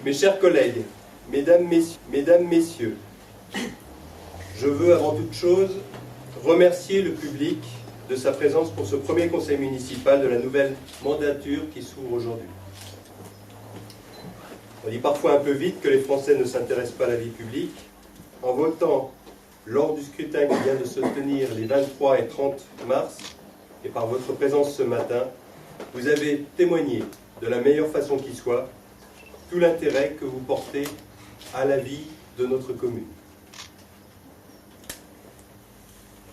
Mes chers collègues, mesdames, messieurs, je veux avant toute chose remercier le public de sa présence pour ce premier conseil municipal de la nouvelle mandature qui s'ouvre aujourd'hui. On dit parfois un peu vite que les Français ne s'intéressent pas à la vie publique. En votant lors du scrutin qui vient de se tenir les 23 et 30 mars, et par votre présence ce matin, vous avez témoigné de la meilleure façon qui soit tout l'intérêt que vous portez à la vie de notre commune.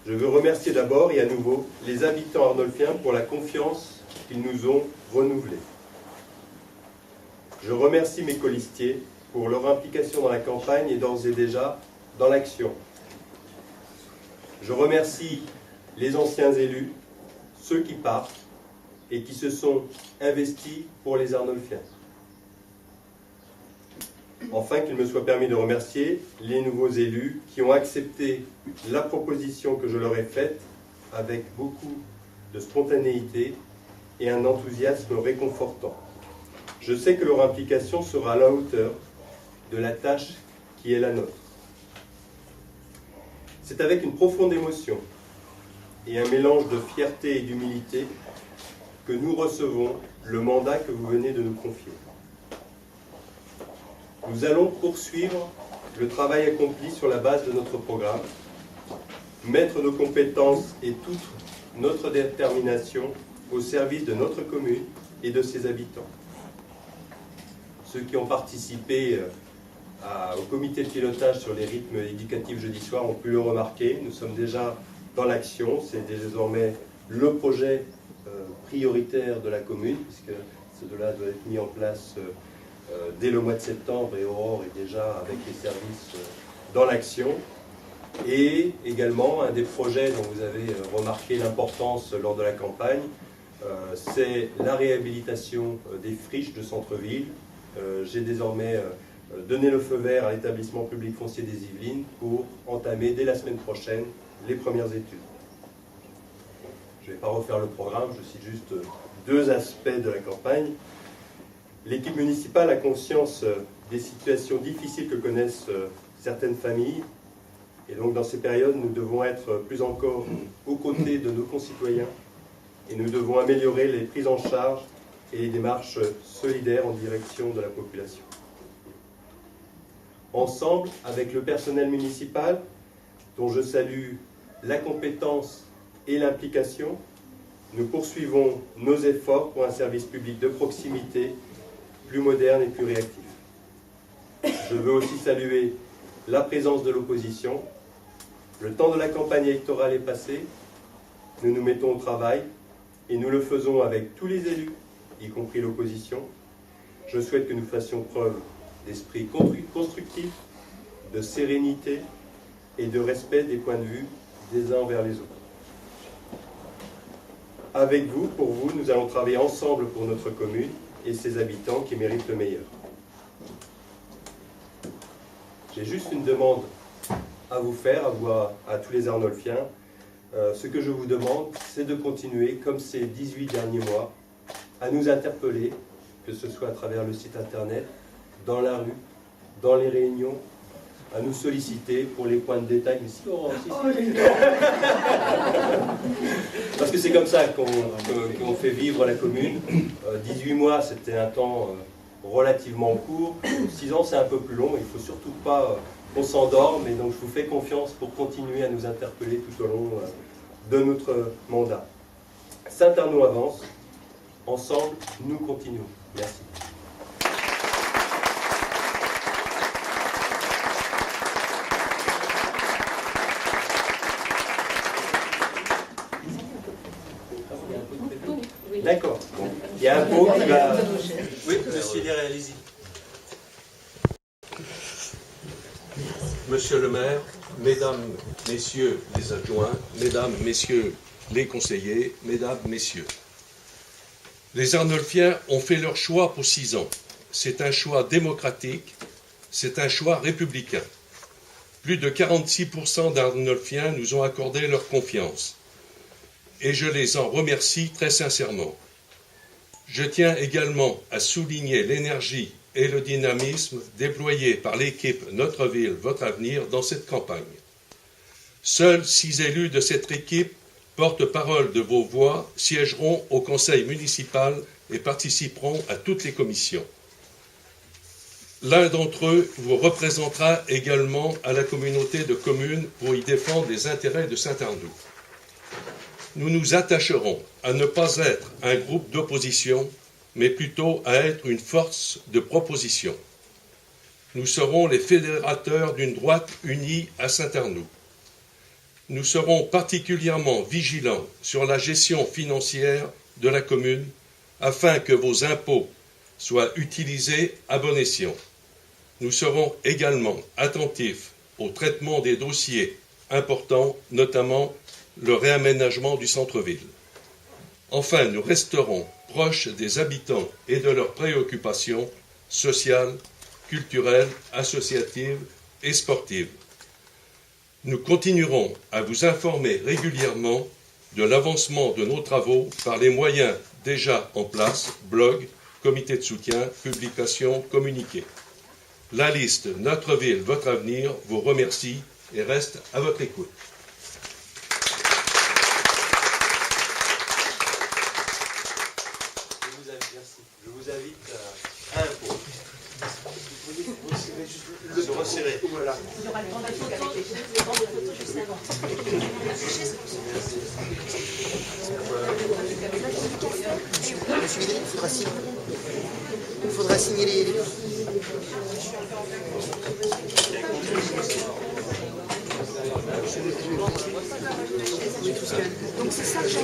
Je veux remercier d'abord et à nouveau les habitants arnolfiens pour la confiance qu'ils nous ont renouvelée. Je remercie mes colistiers pour leur implication dans la campagne et d'ores et déjà dans l'action. Je remercie les anciens élus, ceux qui partent et qui se sont investis pour les Arnolfiens. Enfin, qu'il me soit permis de remercier les nouveaux élus qui ont accepté la proposition que je leur ai faite avec beaucoup de spontanéité et un enthousiasme réconfortant. Je sais que leur implication sera à la hauteur de la tâche qui est la nôtre. C'est avec une profonde émotion et un mélange de fierté et d'humilité que nous recevons le mandat que vous venez de nous confier. Nous allons poursuivre le travail accompli sur la base de notre programme, mettre nos compétences et toute notre détermination au service de notre commune et de ses habitants. Ceux qui ont participé au comité de pilotage sur les rythmes éducatifs jeudi soir ont pu le remarquer. Nous sommes déjà dans l'action. C'est désormais le projet prioritaire de la commune, puisque cela doit être mis en place dès le mois de septembre, et Aurore est déjà avec les services dans l'action. Et également, un des projets dont vous avez remarqué l'importance lors de la campagne, c'est la réhabilitation des friches de centre-ville. J'ai désormais donné le feu vert à l'établissement public foncier des Yvelines pour entamer dès la semaine prochaine les premières études. Je ne vais pas refaire le programme, je cite juste deux aspects de la campagne. L'équipe municipale a conscience des situations difficiles que connaissent certaines familles. Et donc dans ces périodes, nous devons être plus encore aux côtés de nos concitoyens et nous devons améliorer les prises en charge et les démarches solidaires en direction de la population. Ensemble, avec le personnel municipal, dont je salue la compétence et l'implication, nous poursuivons nos efforts pour un service public de proximité plus moderne et plus réactif. Je veux aussi saluer la présence de l'opposition. Le temps de la campagne électorale est passé, nous nous mettons au travail et nous le faisons avec tous les élus, y compris l'opposition. Je souhaite que nous fassions preuve d'esprit constructif, de sérénité et de respect des points de vue des uns envers les autres. Avec vous, pour vous, nous allons travailler ensemble pour notre commune et ses habitants qui méritent le meilleur. J'ai juste une demande à vous faire, à tous les Arnolfiens. Ce que je vous demande, c'est de continuer, comme ces 18 derniers mois, à nous interpeller, que ce soit à travers le site internet, dans la rue, dans les réunions, à nous solliciter pour les points de détail. Mais si, parce que c'est comme ça qu'on fait vivre la commune. 18 mois, c'était un temps relativement court. 6 ans, c'est un peu plus long. Il ne faut surtout pas qu'on s'endorme. Et donc, je vous fais confiance pour continuer à nous interpeller tout au long de notre mandat. Saint-Arnaud avance. Ensemble, nous continuons. Merci. D'accord. Bon. Il y a un pot qui va... Oui, monsieur Liré, allez-y. Monsieur le maire, mesdames, messieurs les adjoints, mesdames, messieurs les conseillers, mesdames, messieurs. Les Arnolfiens ont fait leur choix pour 6 ans. C'est un choix démocratique, c'est un choix républicain. Plus de 46% d'Arnolfiens nous ont accordé leur confiance. Et je les en remercie très sincèrement. Je tiens également à souligner l'énergie et le dynamisme déployés par l'équipe Notre Ville, Votre Avenir dans cette campagne. Seuls 6 élus de cette équipe, porte-parole de vos voix, siégeront au conseil municipal et participeront à toutes les commissions. L'un d'entre eux vous représentera également à la communauté de communes pour y défendre les intérêts de Saint-Arnoult. Nous nous attacherons à ne pas être un groupe d'opposition, mais plutôt à être une force de proposition. Nous serons les fédérateurs d'une droite unie à Saint-Arnoult. Nous serons particulièrement vigilants sur la gestion financière de la commune afin que vos impôts soient utilisés à bon escient. Nous serons également attentifs au traitement des dossiers importants, notamment le réaménagement du centre-ville. Enfin, nous resterons proches des habitants et de leurs préoccupations sociales, culturelles, associatives et sportives. Nous continuerons à vous informer régulièrement de l'avancement de nos travaux par les moyens déjà en place, blog, comité de soutien, publications, communiqués. La liste Notre Ville, Votre Avenir vous remercie et reste à votre écoute. Je vous invite à un pot. Se resserrer. Voilà. Il y aura le banc de photos avec les bancs de photos juste avant. Il faudra signer les... Donc c'est ça que j'aime.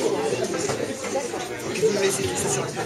Vous me laissez tout ça sur le bureau.